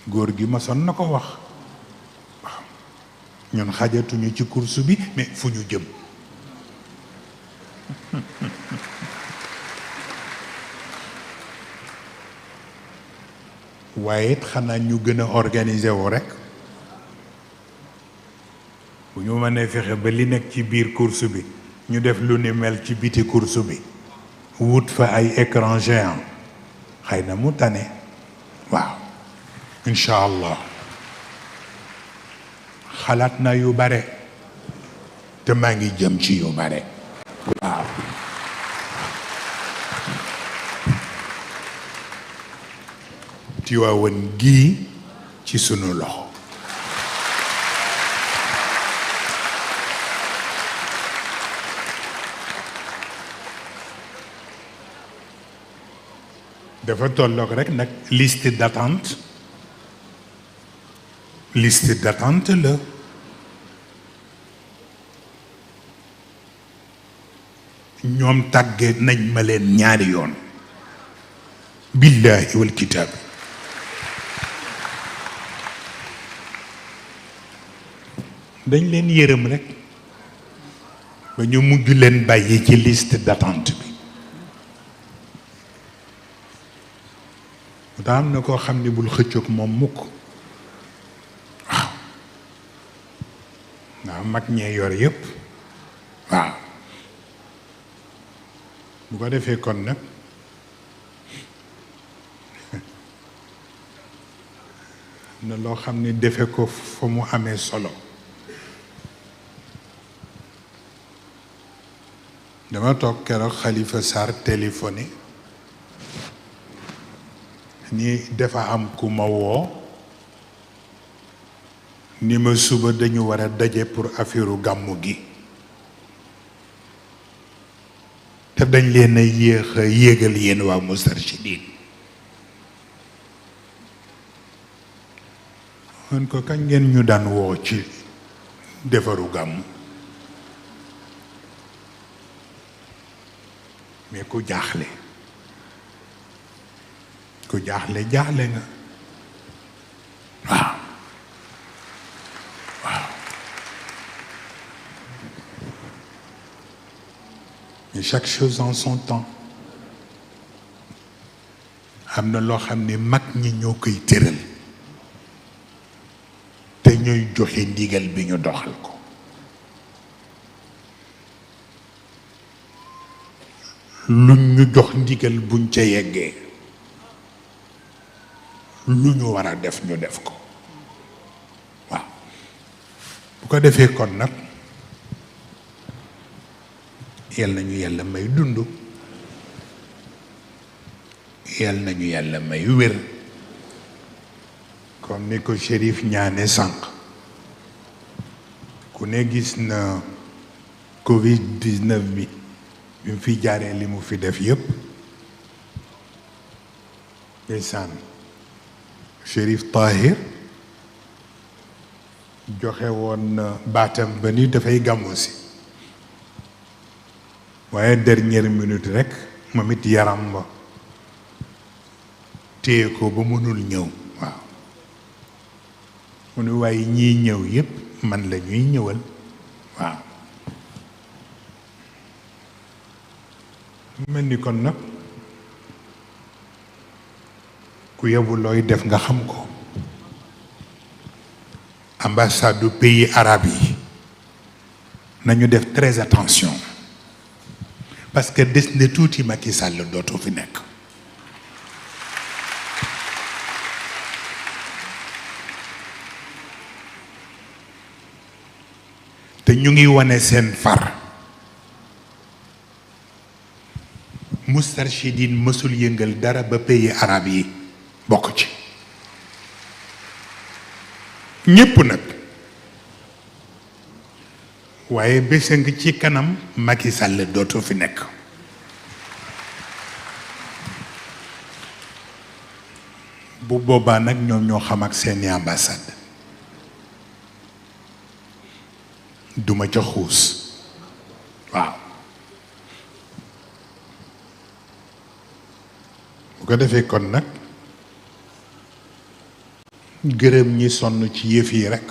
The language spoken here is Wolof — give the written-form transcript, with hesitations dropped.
góor gi ma son na ko wax waaw ñun xajatuñu ci course bi mais fu ñu jëm waaye it xanaa ñu gën a organiser wu rekk bu ñu mënee fexe ba li nekk ci biir course bi ñu def lu ni mel ci biti course bi wut fa ay écran géant xëy na mu tane waaw incha allah xalaat na yu bare te maa ngi jëm ci yu bare waaw Tivaoune gii ci sunu loxo dafa tolloog rek nag liste d'attente la ñoom tàgge nañ ma leen ñaari yoon billaahi wal kitaab dañ leen yërëm rek ba ñu mujj leen bàyyi ci liste d'attente bi mu tax am na koo xam ni bul xëccoog moom mukk waaw ndax mag ñee yor yépp waaw bu ko defee kon nag na loo xam ni defe ko fa mu amee solo dama toog keroog Khalifa Sarr téléphoné ni dafa am ku ma woo ni ma suba dañu war a daje pour affaire gàmmu gi te dañ leen a yéex a yéegal yéen waa Moustarchidine man ko kañ ngeen ñu daan woo ci defaru gàmmu mais ku jaaxle jaaxle nga waaw mais chaque chose en son temps am na loo xam ne mag ñi ñoo koy tëral te ñooy joxe ndigal bi ñu doxal ko luñ ñu jox ndigal buñ ca yeggee lu ñu war a def ñu def ko waaw bu ko defee kon nag yal nañu yàlla may dund yal nañu yàlla may wér comme ni ko Chérif ñaane sànq ku ne gis na Covid-19 bi mu fi jaaree li mu fi def yépp ndeysaan Chérif Tahir joxe woon baatam ba ni dafay gàmmu si waaye dernière minute rekk moom it yaram ba téye ko ba mënul ñëw waaw mu ne waaye ñiy ñëw yépp man la ñuy ñëwal waaw mel ni kon nag ku yebu looy def nga xam ko ambassade du pays arabe yi nañu def très attention parce que des na tuuti Macky Sall dootu fi nekk te ñu ngi wane seen far Moustarchidine mësul yëngal dara ba pays arabe yi bokk ci ñépp nag waaye bés a ngi ci kanam Macky Sall dootu fi nekk bu boobaa nag ñoom ñoo xam ak seeni ambassade duma ca xuus waaw bu ko defee kon nag gërëm ñi sonn ci yëf yi rekk